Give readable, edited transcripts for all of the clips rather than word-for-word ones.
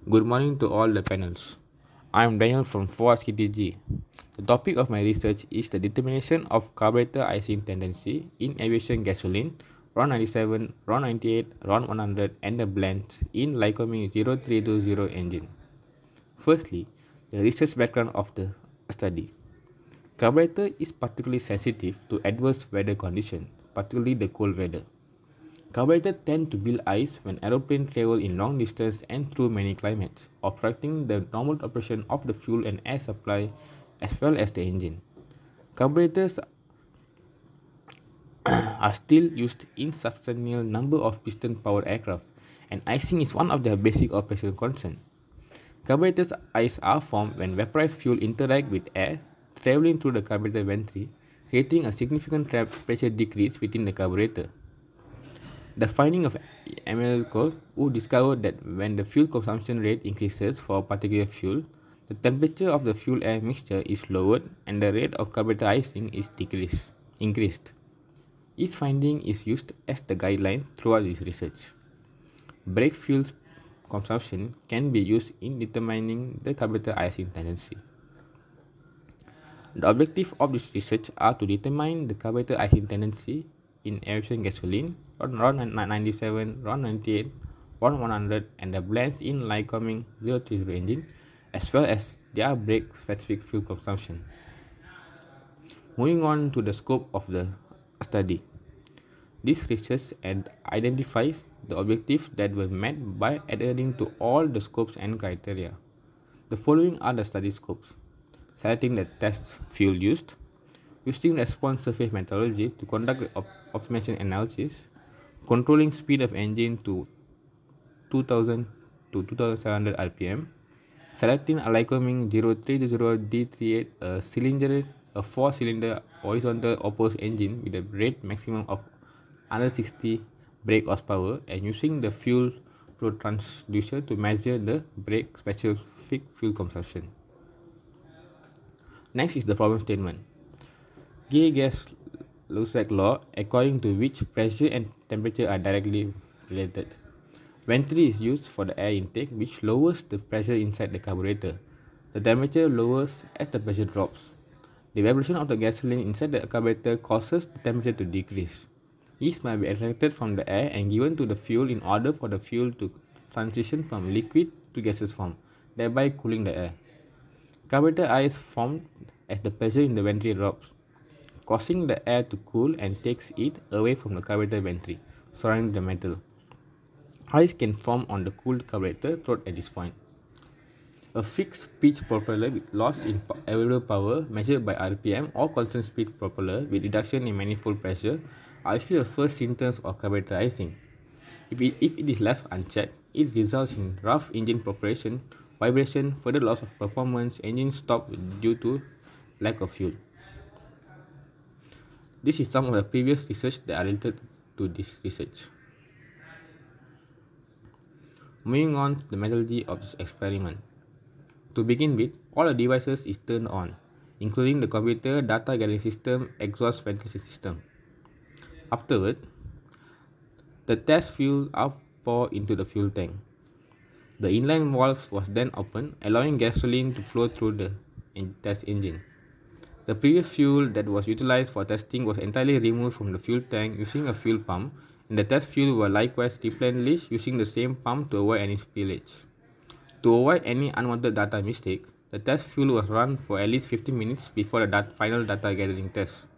Good morning to all the panels. I am Daniel from KTG. The topic of my research is the determination of carburetor icing tendency in aviation gasoline, RON 97, RON 98, RON 100 and the blends in Lycoming 0320 engine. Firstly, the research background of the study. Carburetor is particularly sensitive to adverse weather conditions, particularly the cold weather. Carburetors tend to build ice when aeroplanes travel in long distance and through many climates, obstructing the normal operation of the fuel and air supply as well as the engine. Carburetors are still used in substantial number of piston-powered aircraft, and icing is one of their basic operational concerns. Carburetors ice are formed when vaporized fuel interact with air traveling through the carburetor venturi, creating a significant pressure decrease within the carburetor. The finding of Emil Koch, who discovered that when the fuel consumption rate increases for a particular fuel, the temperature of the fuel-air mixture is lowered and the rate of carburetor icing is increased. Each finding is used as the guideline throughout this research. Brake fuel consumption can be used in determining the carburetor icing tendency. The objective of this research are to determine the carburetor icing tendency in aviation gasoline, RON 97, RON 98, RON 100 and the blends in Lycoming 030 engine, as well as their brake specific fuel consumption. Moving on to the scope of the study. This research identifies the objectives that were met by adhering to all the scopes and criteria. The following are the study scopes: selecting the test fuel used, using response surface methodology to conduct the optimization analysis, controlling speed of engine to 2000 to 2700 rpm, selecting a Lycoming 0320D38, a 4-cylinder horizontal opposed engine with a rate maximum of 160 brake horsepower, and using the fuel flow transducer to measure the brake specific fuel consumption. Next is the problem statement. Gay-Lussac law, according to which pressure and temperature are directly related. Venturi is used for the air intake, which lowers the pressure inside the carburetor. The temperature lowers as the pressure drops. The evaporation of the gasoline inside the carburetor causes the temperature to decrease. This must be extracted from the air and given to the fuel in order for the fuel to transition from liquid to gaseous form, thereby cooling the air. Carburetor ice formed as the pressure in the venturi drops, causing the air to cool and takes it away from the carburetor venturi surrounding the metal. Ice can form on the cooled carburetor throat at this point. A fixed pitch propeller with loss in available power measured by RPM or constant speed propeller with reduction in manifold pressure are usually the first symptoms of carburetor icing. If it is left unchecked, it results in rough engine preparation, vibration, further loss of performance, engine stop due to lack of fuel. This is some of the previous research that are related to this research. Moving on to the methodology of this experiment. To begin with, all the devices is turned on, including the computer, data gathering system, exhaust ventilation system. Afterward, the test fuel are poured into the fuel tank. The inline valve was then opened, allowing gasoline to flow through the test engine. The previous fuel that was utilized for testing was entirely removed from the fuel tank using a fuel pump, and the test fuel were likewise replenished using the same pump to avoid any spillage. To avoid any unwanted data mistake, the test fuel was run for at least 15 minutes before the final data gathering test.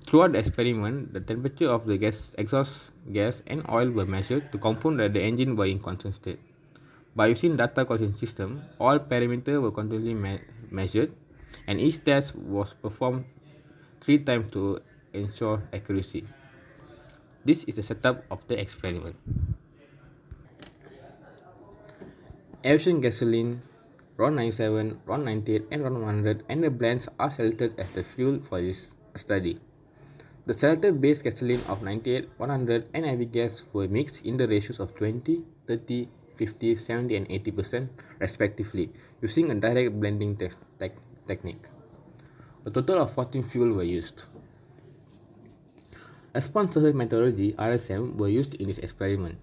Throughout the experiment, the temperature of the exhaust gas and oil were measured to confirm that the engine were in constant state. By using data collection system, all parameters were continually measured, and each test was performed 3 times to ensure accuracy. This is the setup of the experiment. Aviation gasoline, RON 97, RON 98 and RON 100 and the blends are selected as the fuel for this study. The selected base gasoline of 98, 100 and heavy gas were mixed in the ratios of 20, 30, 50, 70 and 80% respectively using a direct blending technique. A total of 14 fuel were used. Response surface methodology (RSM) were used in this experiment.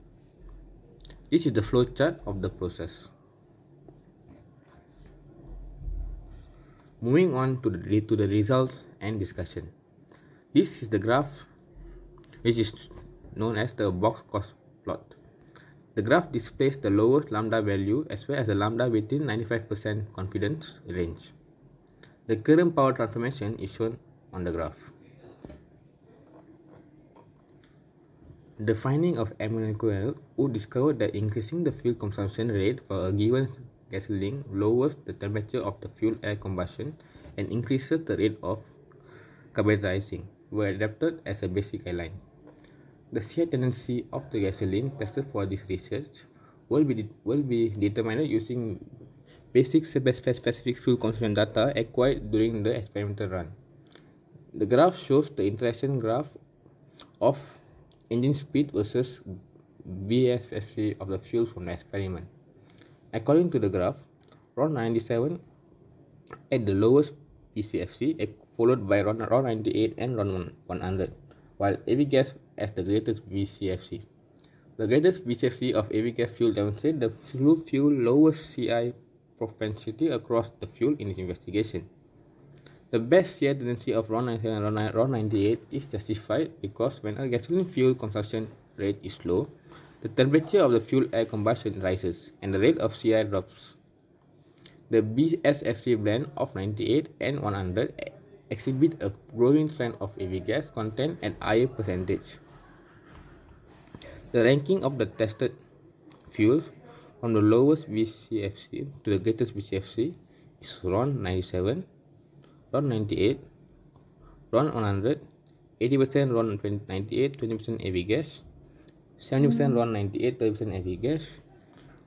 This is the flowchart of the process. Moving on to the results and discussion. This is the graph which is known as the box cost plot. The graph displays the lowest lambda value as well as the lambda within 95% confidence range. The current power transformation is shown on the graph. The finding of Emmanuel, who discovered that increasing the fuel consumption rate for a given gasoline lowers the temperature of the fuel-air combustion and increases the rate of carburizing, were adapted as a basic guideline. The CI tendency of the gasoline tested for this research will be determined using basic specific fuel consumption data acquired during the experimental run. The graph shows the interaction graph of engine speed versus BSFC of the fuel from the experiment. According to the graph, RON 97 at the lowest BCFC, followed by RON 98 and RON 100, while AV gas as the greatest BCFC. The greatest BCFC of AV gas fuel demonstrates the fuel lowest CI propensity across the fuel in this investigation. The best CI tendency of RON 97 and RON 98 is justified because when a gasoline fuel consumption rate is low, the temperature of the fuel-air combustion rises and the rate of CI drops. The BSFC blend of 98 and 100 exhibit a growing trend of AV gas content at higher percentage. The ranking of the tested fuels from the lowest BCFC to the greatest BCFC is RON 97, RON 98, RON 100, 80% RON 98, 20% AV gas, 70% RON 98, 30% AV gas,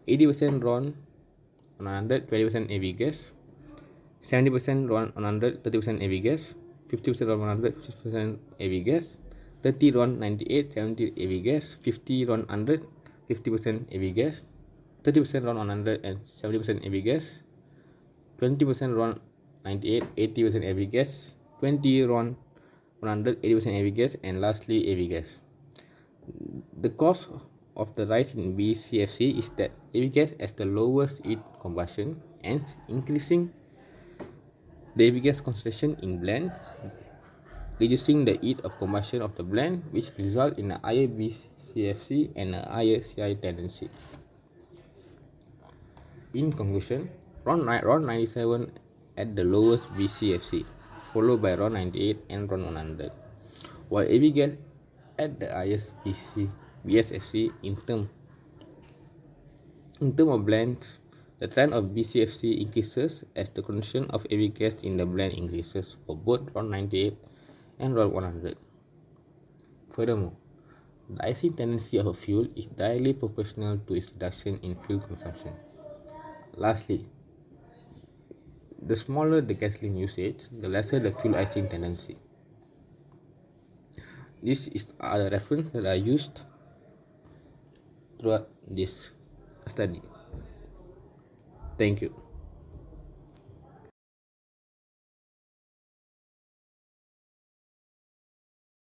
80% RON 100, 20% AV gas, 70% RON 100, 30% AV gas, 50% RON 100, 50% AV gas, 30 RON 98, 70 AV gas, 50 RON 100, 50% AV gas, 30% RON 100 and 70% AV gas, 20% RON 98, 80% AV gas, 20 RON 100, 80% AV gas, and lastly AV gas. The cause of the rise in BCFC is that AV gas has the lowest heat combustion, hence increasing the AV gas concentration in blend, reducing the heat of combustion of the blend, which result in a higher BCFC and a higher CI tendency. In conclusion, RON 97 at the lowest BCFC, followed by RON 98 and RON 100, while AV gas at the highest BSFC. In terms of blends, the trend of BCFC increases as the concentration of AV gas in the blend increases for both RON 98 and RON 100. Furthermore, the icing tendency of a fuel is directly proportional to its reduction in fuel consumption. Lastly, the smaller the gasoline usage, the lesser the fuel icing tendency. This is the reference that I used throughout this study. Thank you.